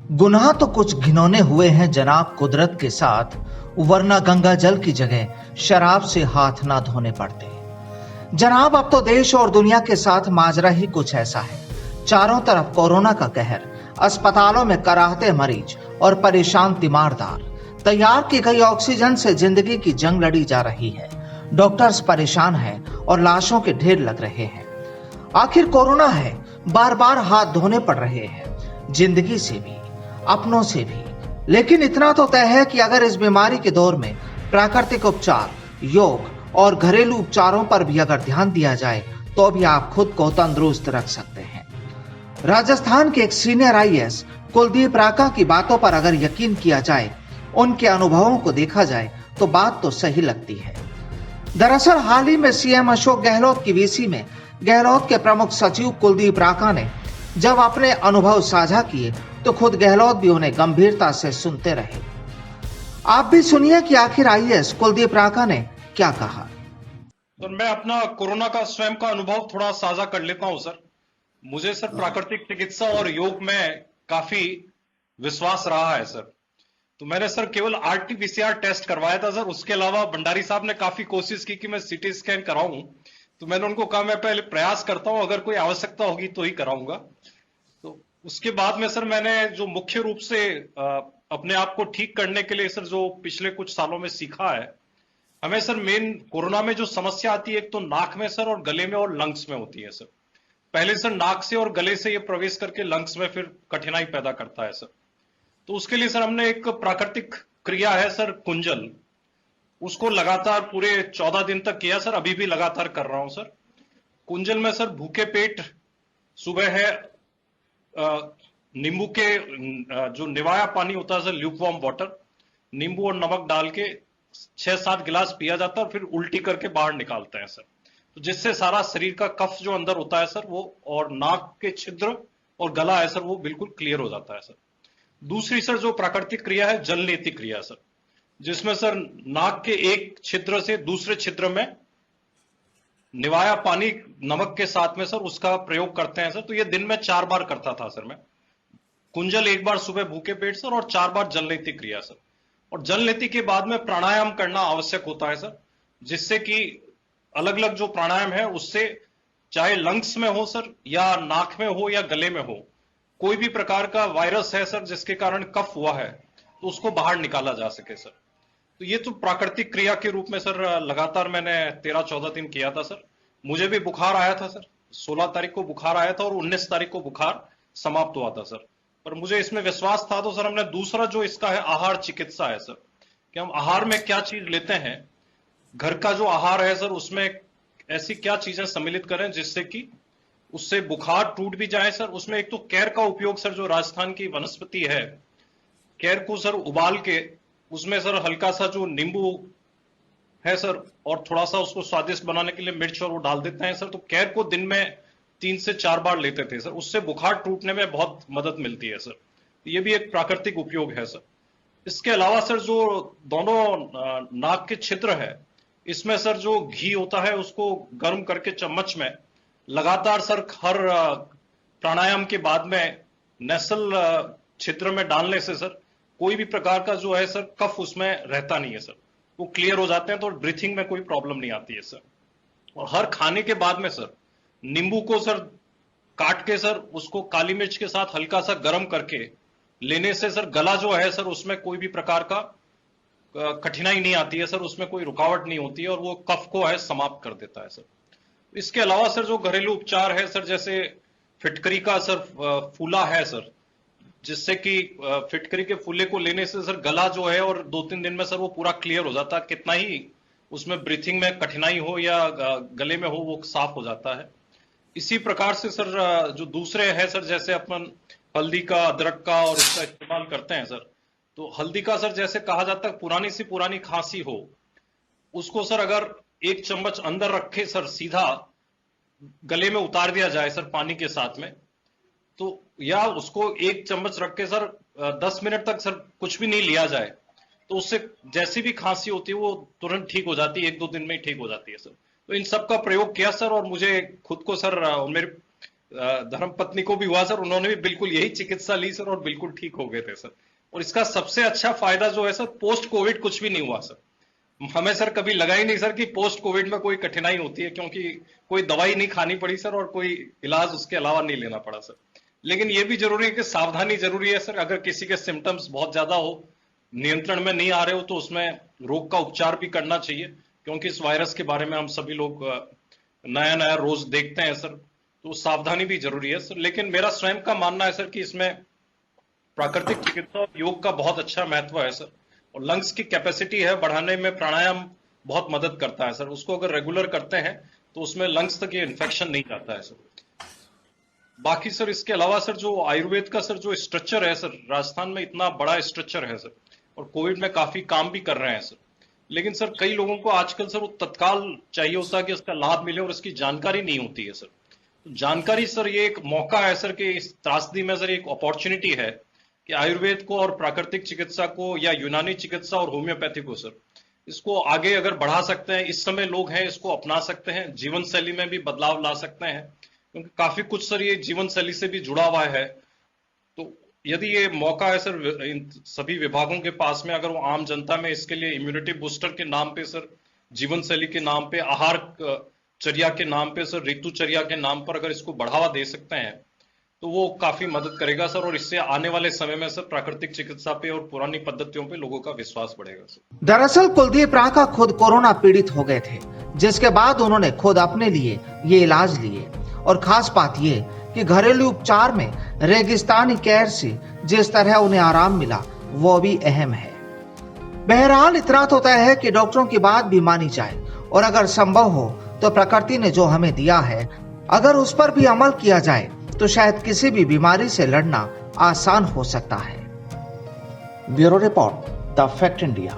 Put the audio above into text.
गुनाह तो कुछ घिनौने हुए हैं जनाब कुदरत के साथ, वरना गंगा जल की जगह शराब से हाथ ना धोने पड़ते। जनाब अब तो देश और दुनिया के साथ माजरा ही कुछ ऐसा है। चारों तरफ कोरोना का कहर, अस्पतालों में कराहते मरीज और परेशान तीमारदार। तैयार की गई ऑक्सीजन से जिंदगी की जंग लड़ी जा रही है। डॉक्टर्स परेशान हैं और लाशों के ढेर लग रहे हैं। आखिर कोरोना है, बार बार हाथ धोने पड़ रहे हैं, जिंदगी से भी, अपनों से भी। लेकिन इतना तो तय है कि अगर इस बीमारी के दौर में प्राकृतिक उपचार, योग और घरेलू उपचारों पर भी अगर ध्यान दिया जाए तो भी आप खुद को तंदुरुस्त रख सकते हैं। राजस्थान के एक सीनियर आईएएस कुलदीप राका की बातों पर अगर यकीन किया जाए, उनके अनुभवों को देखा जाए तो बात तो सही लगती है। दरअसल हाल ही में सीएम अशोक गहलोत की वीसी में गहलोत के प्रमुख सचिव कुलदीप राका ने जब अपने अनुभव साझा किए तो खुद गहलोत भी उन्हें गंभीरता से सुनते रहे। आप भी सुनिए कि आखिर आईएएस कुलदीप राका ने क्या कहा। सर, मैं अपना कोरोना का स्वयं का अनुभव थोड़ा साझा कर लेता हूं सर। मुझे सर प्राकृतिक चिकित्सा और योग में काफी विश्वास रहा है सर। तो मैंने सर केवल आरटीपीसीआर टेस्ट करवाया था सर। उसके अलावा भंडारी साहब ने काफी कोशिश की कि मैं सीटी स्कैन कराऊं, तो मैंने उनको कहा मैं पहले प्रयास करता हूं, अगर कोई आवश्यकता होगी तो ही कराऊंगा। तो उसके बाद में सर मैंने जो मुख्य रूप से अपने आप को ठीक करने के लिए सर जो पिछले कुछ सालों में सीखा है, हमें सर मेन कोरोना में जो समस्या आती है एक तो नाक में सर और गले में और लंग्स में होती है सर। पहले सर नाक से और गले से ये प्रवेश करके लंग्स में फिर कठिनाई पैदा करता है सर। तो उसके लिए सर हमने एक प्राकृतिक क्रिया है सर कुंजल, उसको लगातार पूरे 14 दिन तक किया सर। अभी भी लगातार कर रहा हूं सर। कुंजल में सर भूखे पेट सुबह है नींबू के जो निवाया पानी होता है सर, ल्यूकवार्म वाटर, नींबू और नमक डाल के 6-7 गिलास पिया जाता है और फिर उल्टी करके बाहर निकालते हैं सर। तो जिससे सारा शरीर का कफ जो अंदर होता है सर वो, और नाक के छिद्र और गला है सर, वो बिल्कुल क्लियर हो जाता है सर। दूसरी सर जो प्राकृतिक क्रिया है जलनेति क्रिया सर, जिसमें सर नाक के एक छिद्र से दूसरे छिद्र में निवाया पानी नमक के साथ में सर उसका प्रयोग करते हैं सर। तो ये दिन में 4 बार करता था सर मैं। कुंजल 1 बार सुबह भूखे पेट सर, और 4 बार जलनेति क्रिया सर। और जलनेति के बाद में प्राणायाम करना आवश्यक होता है सर, जिससे कि अलग अलग जो प्राणायाम है उससे चाहे लंग्स में हो सर या नाक में हो या गले में हो, कोई भी प्रकार का वायरस है सर जिसके कारण कफ हुआ है तो उसको बाहर निकाला जा सके सर। तो ये तो प्राकृतिक क्रिया के रूप में सर लगातार मैंने 13-14 दिन किया था सर। मुझे भी बुखार आया था सर, 16 तारीख को बुखार आया था और 19 तारीख को बुखार समाप्त हुआ था सर। पर मुझे इसमें विश्वास था। तो सर हमने दूसरा जो इसका है आहार चिकित्सा है सर, कि हम आहार में क्या चीज लेते हैं, घर का जो आहार है सर उसमें ऐसी क्या चीजें सम्मिलित करें जिससे कि उससे बुखार टूट भी जाए सर। उसमें एक तो कैर का उपयोग सर, जो राजस्थान की वनस्पति है, कैर को सर उबाल के उसमें सर हल्का सा जो नींबू है सर और थोड़ा सा उसको स्वादिष्ट बनाने के लिए मिर्च और वो डाल देते हैं सर। तो कैर को दिन में 3 से 4 बार लेते थे सर, उससे बुखार टूटने में बहुत मदद मिलती है सर। ये भी एक प्राकृतिक उपयोग है सर। इसके अलावा सर जो दोनों नाक के छिद्र है, इसमें सर जो घी होता है उसको गर्म करके चम्मच में लगातार सर हर प्राणायाम के बाद में नेसल छिद्र में डालने से सर कोई भी प्रकार का जो है सर कफ उसमें रहता नहीं है सर, वो क्लियर हो जाते हैं। तो ब्रीथिंग में कोई प्रॉब्लम नहीं आती है सर। और हर खाने के बाद में सर नींबू को सर काट के सर उसको काली मिर्च के साथ हल्का सा गर्म करके लेने से सर गला जो है सर उसमें कोई भी प्रकार का कठिनाई नहीं आती है सर, उसमें कोई रुकावट नहीं होती है और वो कफ को है समाप्त कर देता है सर। इसके अलावा सर जो घरेलू उपचार है सर, जैसे फिटकरी का सर फूला है सर, जिससे कि फिटकरी के फूले को लेने से सर गला जो है और 2-3 दिन में सर वो पूरा क्लियर हो जाता है। कितना ही उसमें ब्रीथिंग में कठिनाई हो या गले में हो, वो साफ हो जाता है। इसी प्रकार से सर जो दूसरे है सर, जैसे अपन हल्दी का, अदरक का और इसका इस्तेमाल करते हैं सर। तो हल्दी का सर जैसे कहा जाता है पुरानी सी पुरानी खांसी हो, उसको सर अगर 1 चम्मच अंदर रखे सर सीधा गले में उतार दिया जाए सर पानी के साथ में, तो या उसको 1 चम्मच रख के सर 10 मिनट तक सर कुछ भी नहीं लिया जाए, तो उससे जैसी भी खांसी होती है वो तुरंत ठीक हो जाती है, 1-2 दिन में ही ठीक हो जाती है सर। तो इन सब का प्रयोग किया सर और मुझे खुद को सर और मेरे धर्मपत्नी को भी हुआ सर, उन्होंने भी बिल्कुल यही चिकित्सा ली सर और बिल्कुल ठीक हो गए थे सर। और इसका सबसे अच्छा फायदा जो है सर, पोस्ट कोविड कुछ भी नहीं हुआ सर। हमें सर कभी लगा ही नहीं सर कि पोस्ट कोविड में कोई कठिनाई होती है, क्योंकि कोई दवाई नहीं खानी पड़ी सर और कोई इलाज उसके अलावा नहीं लेना पड़ा सर। लेकिन यह भी जरूरी है कि सावधानी जरूरी है सर। अगर किसी के सिम्टम्स बहुत ज्यादा हो, नियंत्रण में नहीं आ रहे हो, तो उसमें रोग का उपचार भी करना चाहिए, क्योंकि इस वायरस के बारे में हम सभी लोग नया नया रोज देखते हैं सर। तो सावधानी भी जरूरी है सर। लेकिन मेरा स्वयं का मानना है सर कि इसमें प्राकृतिक चिकित्सा और योग का बहुत अच्छा महत्व है सर। और लंग्स की कैपेसिटी है बढ़ाने में प्राणायाम बहुत मदद करता है सर। उसको अगर रेगुलर करते हैं तो उसमें लंग्स तक ये इन्फेक्शन नहीं जाता है सर। बाकी सर इसके अलावा सर जो आयुर्वेद का सर जो स्ट्रक्चर है सर, राजस्थान में इतना बड़ा स्ट्रक्चर है सर, और कोविड में काफी काम भी कर रहे हैं सर। लेकिन सर कई लोगों को आजकल सर वो तत्काल चाहिए होता है कि उसका लाभ मिले, और इसकी जानकारी नहीं होती है सर। तो जानकारी सर ये एक मौका है सर कि इस त्रासदी में सर एक अपॉर्चुनिटी है कि आयुर्वेद को और प्राकृतिक चिकित्सा को या यूनानी चिकित्सा और होम्योपैथी को सर, इसको आगे अगर बढ़ा सकते हैं, इस समय लोग हैं इसको अपना सकते हैं, जीवन शैली में भी बदलाव ला सकते हैं, क्योंकि काफी कुछ सर ये जीवन शैली से भी जुड़ा हुआ है। तो यदि ये मौका है सर इन सभी विभागों के पास में, अगर वो आम जनता में इसके लिए इम्यूनिटी बूस्टर के नाम पे सर, जीवन शैली के नाम पे, आहार चर्या के नाम पे सर, ऋतुचर्या के नाम पर अगर इसको बढ़ावा दे सकते हैं तो वो काफी मदद करेगा सर। और इससे आने वाले समय में सर प्राकृतिक चिकित्सा पे और पुरानी पद्धतियों पे लोगों का विश्वास बढ़ेगा सर। दरअसल कुलदीप राका खुद कोरोना पीड़ित हो गए थे, जिसके बाद उन्होंने खुद अपने लिए ये इलाज लिए। और खास बात ये कि घरेलू उपचार में रेगिस्तानी केयर से जिस तरह उन्हें आराम मिला वो भी अहम है। बहरहाल इतना तो तय है कि डॉक्टरों की बात भी मानी जाए, और अगर संभव हो तो प्रकृति ने जो हमें दिया है अगर उस पर भी अमल किया जाए तो शायद किसी भी बीमारी से लड़ना आसान हो सकता है। Bureau report, the fact India.